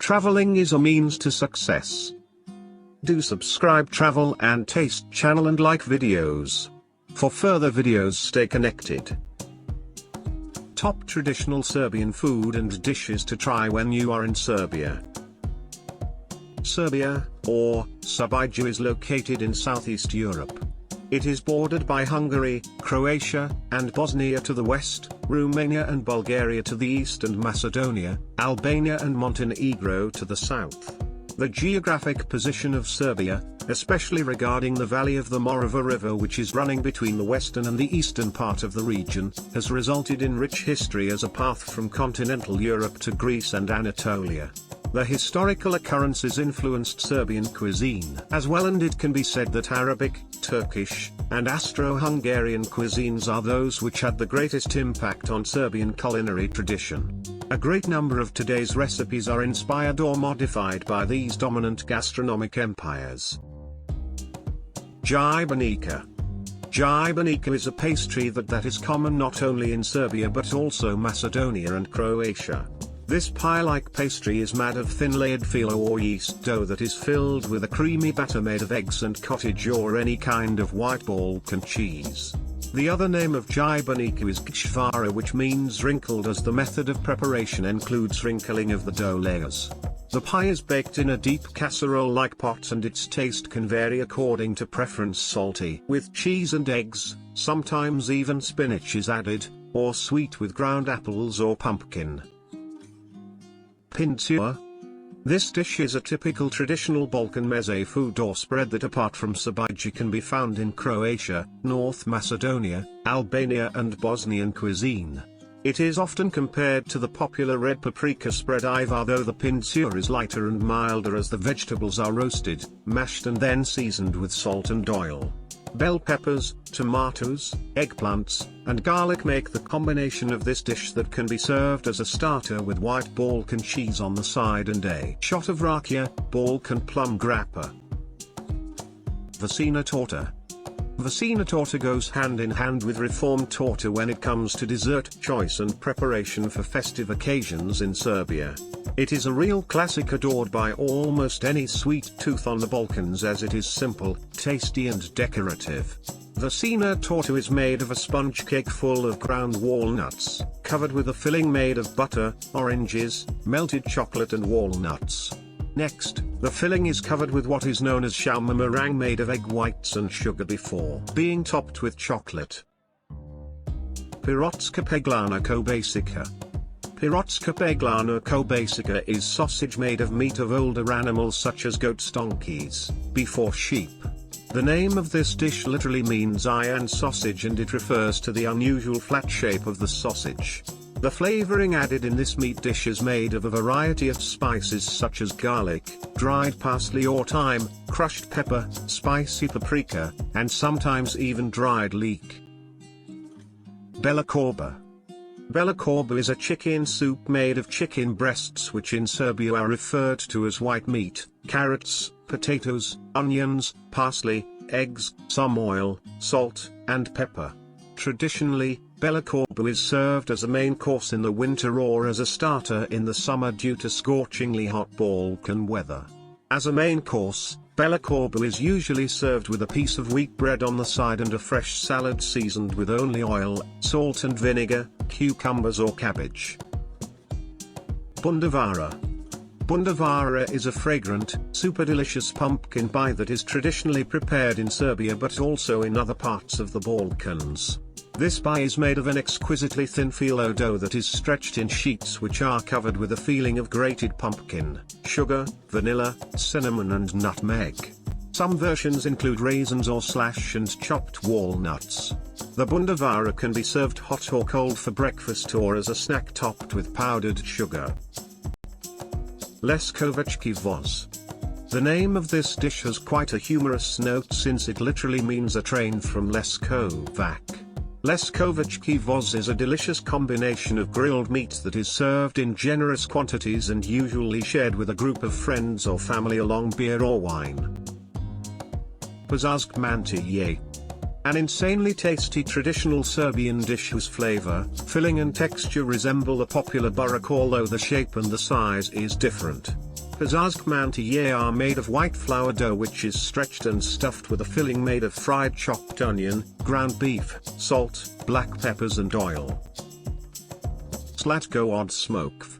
Traveling is a means to success. Do subscribe Travel and Taste channel and like videos. For further videos stay connected. Top traditional Serbian food and dishes to try when you are in Serbia. Serbia, or Srpska, is located in Southeast Europe. It is bordered by Hungary, Croatia, and Bosnia to the west, Romania and Bulgaria to the east, and Macedonia, Albania and Montenegro to the south. The geographic position of Serbia, especially regarding the valley of the Morava River which is running between the western and the eastern part of the region, has resulted in rich history as a path from continental Europe to Greece and Anatolia. The historical occurrences influenced Serbian cuisine as well, and it can be said that Arabic, Turkish, and Austro-Hungarian cuisines are those which had the greatest impact on Serbian culinary tradition. A great number of today's recipes are inspired or modified by these dominant gastronomic empires. Gibanica. Gibanica is a pastry that is common not only in Serbia but also Macedonia and Croatia. This pie-like pastry is made of thin layered phyllo or yeast dough that is filled with a creamy batter made of eggs and cottage or any kind of white Balkan cheese. The other name of Gibanica is Gvara, which means wrinkled, as the method of preparation includes wrinkling of the dough layers. The pie is baked in a deep casserole-like pot and its taste can vary according to preference: salty with cheese and eggs, sometimes even spinach is added, or sweet with ground apples or pumpkin. Pindzur. This dish is a typical traditional Balkan meze food or spread that, apart from Srpska, can be found in Croatia, North Macedonia, Albania and Bosnian cuisine. It is often compared to the popular red paprika spread Ivar, though the pindzur is lighter and milder as the vegetables are roasted, mashed and then seasoned with salt and oil. Bell peppers, tomatoes, eggplants, and garlic make the combination of this dish that can be served as a starter with white Balkan cheese on the side and a shot of rakia, Balkan plum grappa. Vasina torta. Vasina torta goes hand in hand with reformed torta when it comes to dessert choice and preparation for festive occasions in Serbia. It is a real classic adored by almost any sweet tooth on the Balkans, as it is simple, tasty and decorative. Vasina torta is made of a sponge cake full of ground walnuts, covered with a filling made of butter, oranges, melted chocolate and walnuts. Next, the filling is covered with what is known as shawarma meringue made of egg whites and sugar before being topped with chocolate. Pirotska peglana kobasica. Pirotska peglana kobasica is sausage made of meat of older animals such as goats, donkeys, beef or sheep. The name of this dish literally means iron sausage, and it refers to the unusual flat shape of the sausage. The flavoring added in this meat dish is made of a variety of spices such as garlic, dried parsley or thyme, crushed pepper, spicy paprika, and sometimes even dried leek. Bela chorba. Bela chorba is a chicken soup made of chicken breasts, which in Serbia are referred to as white meat, carrots, potatoes, onions, parsley, eggs, some oil, salt, and pepper. Traditionally, Bela chorba is served as a main course in the winter or as a starter in the summer due to scorchingly hot Balkan weather. As a main course, Bela chorba is usually served with a piece of wheat bread on the side and a fresh salad seasoned with only oil, salt and vinegar, cucumbers or cabbage. Bundevara. Bundevara is a fragrant, super delicious pumpkin pie that is traditionally prepared in Serbia but also in other parts of the Balkans. This pie is made of an exquisitely thin phyllo dough that is stretched in sheets which are covered with a filling of grated pumpkin, sugar, vanilla, cinnamon and nutmeg. Some versions include raisins or slash and chopped walnuts. The Bundevara can be served hot or cold for breakfast or as a snack topped with powdered sugar. Leskovachki voz. The name of this dish has quite a humorous note since it literally means a train from Leskovach. Leskovachki voz is a delicious combination of grilled meat that is served in generous quantities and usually shared with a group of friends or family along beer or wine. Pazarske mantije. An insanely tasty traditional Serbian dish whose flavor, filling and texture resemble the popular burek, although the shape and the size is different. Pazarske mantije are made of white flour dough which is stretched and stuffed with a filling made of fried chopped onion, ground beef, salt, black peppers and oil. Slatko od smokve.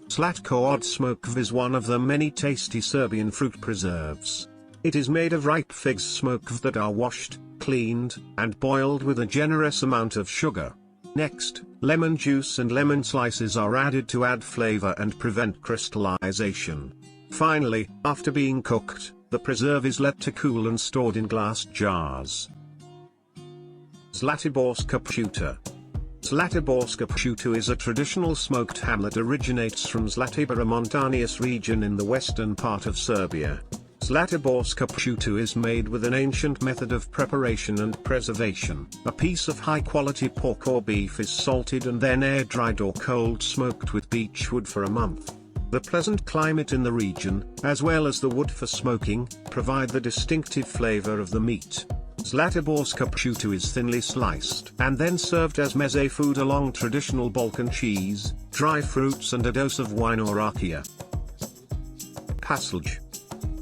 Slatko od smokve is one of the many tasty Serbian fruit preserves. It is made of ripe figs smokve that are washed, cleaned, and boiled with a generous amount of sugar. Next, lemon juice and lemon slices are added to add flavor and prevent crystallization. Finally, after being cooked, the preserve is let to cool and stored in glass jars. Zlatiborska prshuta. Zlatiborska prshuta is a traditional smoked ham that originates from Zlatibora mountainous region in the western part of Serbia. Zlatiborska prshuta is made with an ancient method of preparation and preservation. A piece of high-quality pork or beef is salted and then air-dried or cold-smoked with beech wood for a month. The pleasant climate in the region, as well as the wood for smoking, provide the distinctive flavor of the meat. Zlatiborska prshuta is thinly sliced and then served as meze food along traditional Balkan cheese, dry fruits and a dose of wine or rakia. Pasulj.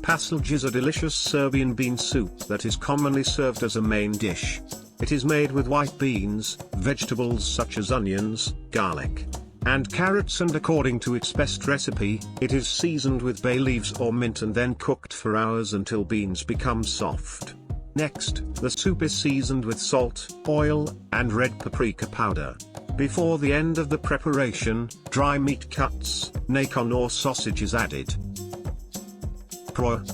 Pasulj is a delicious Serbian bean soup that is commonly served as a main dish. It is made with white beans, vegetables such as onions, garlic, and carrots, and according to its best recipe, it is seasoned with bay leaves or mint and then cooked for hours until beans become soft. Next, the soup is seasoned with salt, oil, and red paprika powder. Before the end of the preparation, dry meat cuts, bacon or sausage is added. Proja.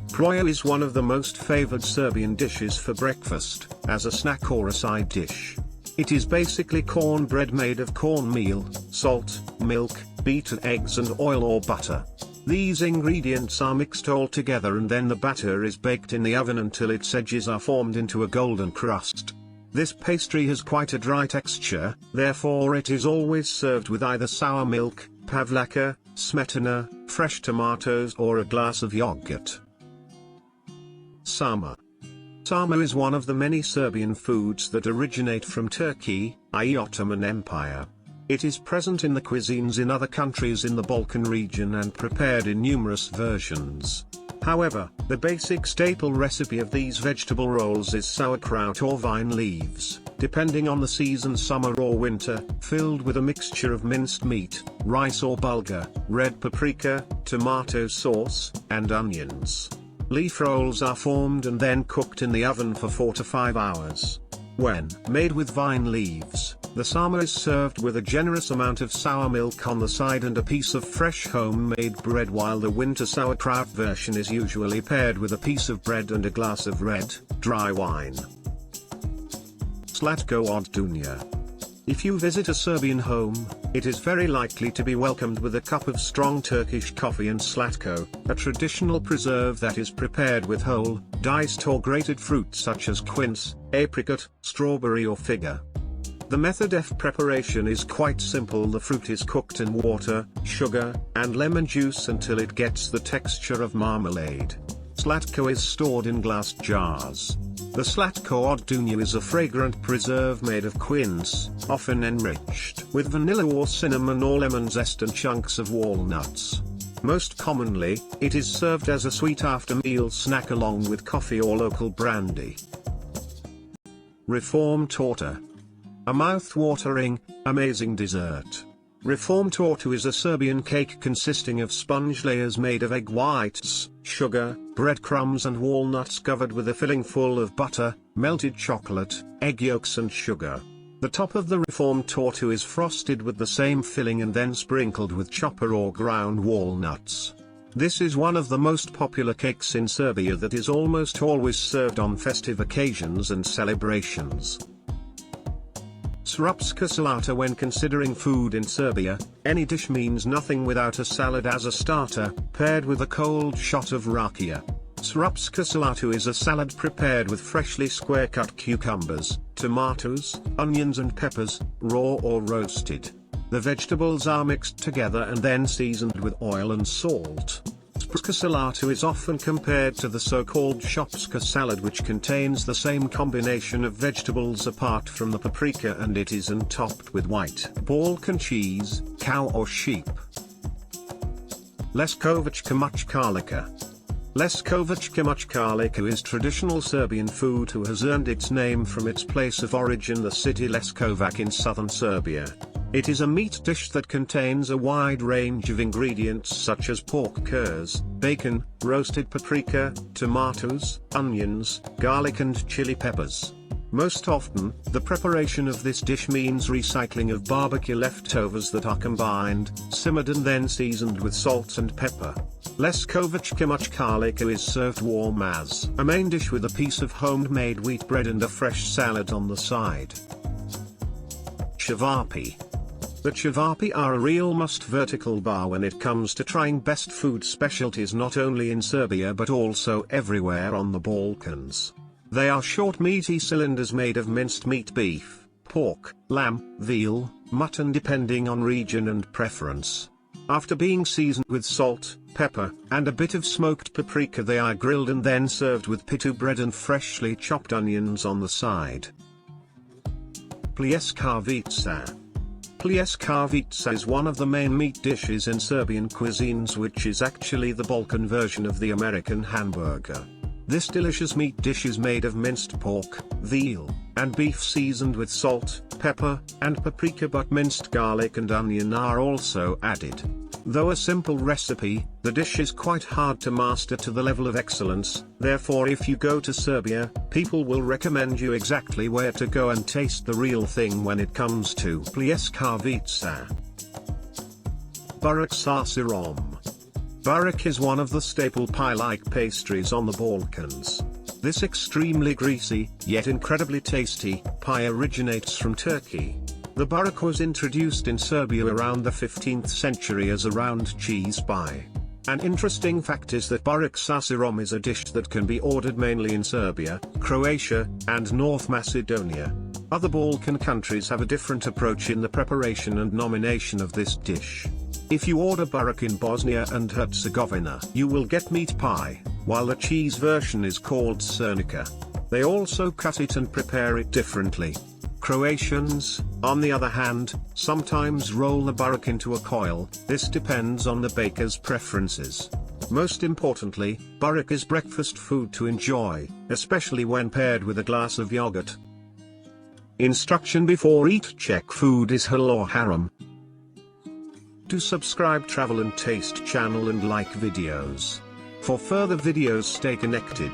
Proja is one of the most favored Serbian dishes for breakfast, as a snack or a side dish. It is basically cornbread made of cornmeal, salt, milk, beaten eggs and oil or butter. These ingredients are mixed all together and then the batter is baked in the oven until its edges are formed into a golden crust. This pastry has quite a dry texture, therefore it is always served with either sour milk, pavlaka, smetana, fresh tomatoes or a glass of yogurt. Sarma. Sarma is one of the many Serbian foods that originate from Turkey, i.e. Ottoman Empire. It is present in the cuisines in other countries in the Balkan region and prepared in numerous versions. However, the basic staple recipe of these vegetable rolls is sauerkraut or vine leaves, depending on the season, summer or winter, filled with a mixture of minced meat, rice or bulgur, red paprika, tomato sauce, and onions. Leaf rolls are formed and then cooked in the oven for 4 to 5 hours. When made with vine leaves, the sarma is served with a generous amount of sour milk on the side and a piece of fresh homemade bread, while the winter sauerkraut version is usually paired with a piece of bread and a glass of red, dry wine. Slatko od dunja. If you visit a Serbian home, it is very likely to be welcomed with a cup of strong Turkish coffee and slatko, a traditional preserve that is prepared with whole, diced or grated fruit such as quince, apricot, strawberry or fig. The method of preparation is quite simple. The fruit is cooked in water, sugar, and lemon juice until it gets the texture of marmalade. Slatko is stored in glass jars. The Slatko od dunja is a fragrant preserve made of quince, often enriched with vanilla or cinnamon or lemon zest and chunks of walnuts. Most commonly, it is served as a sweet after-meal snack along with coffee or local brandy. Reform torta. A mouth-watering, amazing dessert. Reform torta is a Serbian cake consisting of sponge layers made of egg whites, sugar, breadcrumbs and walnuts covered with a filling full of butter, melted chocolate, egg yolks and sugar. The top of the reform torta is frosted with the same filling and then sprinkled with chopper or ground walnuts. This is one of the most popular cakes in Serbia that is almost always served on festive occasions and celebrations. Srpska salata. When considering food in Serbia, any dish means nothing without a salad as a starter, paired with a cold shot of rakia. Srpska salata is a salad prepared with freshly square-cut cucumbers, tomatoes, onions and peppers, raw or roasted. The vegetables are mixed together and then seasoned with oil and salt. Srpska salata is often compared to the so-called Srpska salad, which contains the same combination of vegetables apart from the paprika, and it is topped with white Balkan cheese, cow or sheep. Leskovachka muchkalica. Leskovachka muchkalica is traditional Serbian food who has earned its name from its place of origin, the city Leskovac in southern Serbia. It is a meat dish that contains a wide range of ingredients such as pork curs, bacon, roasted paprika, tomatoes, onions, garlic and chili peppers. Most often, the preparation of this dish means recycling of barbecue leftovers that are combined, simmered and then seasoned with salt and pepper. Leskovachka muchkalica is served warm as a main dish with a piece of homemade wheat bread and a fresh salad on the side. Ćevapi. The Ćevapi are a real must vertical bar when it comes to trying best food specialties not only in Serbia but also everywhere on the Balkans. They are short meaty cylinders made of minced meat, beef, pork, lamb, veal, mutton depending on region and preference. After being seasoned with salt, pepper, and a bit of smoked paprika, they are grilled and then served with pitu bread and freshly chopped onions on the side. Pljeskavica. Pljeskavica is one of the main meat dishes in Serbian cuisines, which is actually the Balkan version of the American hamburger. This delicious meat dish is made of minced pork, veal, and beef seasoned with salt, pepper, and paprika, but minced garlic and onion are also added. Though a simple recipe, the dish is quite hard to master to the level of excellence, therefore if you go to Serbia, people will recommend you exactly where to go and taste the real thing when it comes to Pljeskavica. Burek sa sirom. Burek is one of the staple pie-like pastries on the Balkans. This extremely greasy, yet incredibly tasty, pie originates from Turkey. The burek was introduced in Serbia around the 15th century as a round cheese pie. An interesting fact is that burek sa sirom is a dish that can be ordered mainly in Serbia, Croatia, and North Macedonia. Other Balkan countries have a different approach in the preparation and nomination of this dish. If you order burek in Bosnia and Herzegovina, you will get meat pie, while the cheese version is called srnica. They also cut it and prepare it differently. Croatians, on the other hand, sometimes roll the burek into a coil. This depends on the baker's preferences. Most importantly, burek is breakfast food to enjoy, especially when paired with a glass of yogurt. Instruction before eat: check food is halal or haram. To subscribe Travel and Taste channel and like videos. For further videos, stay connected.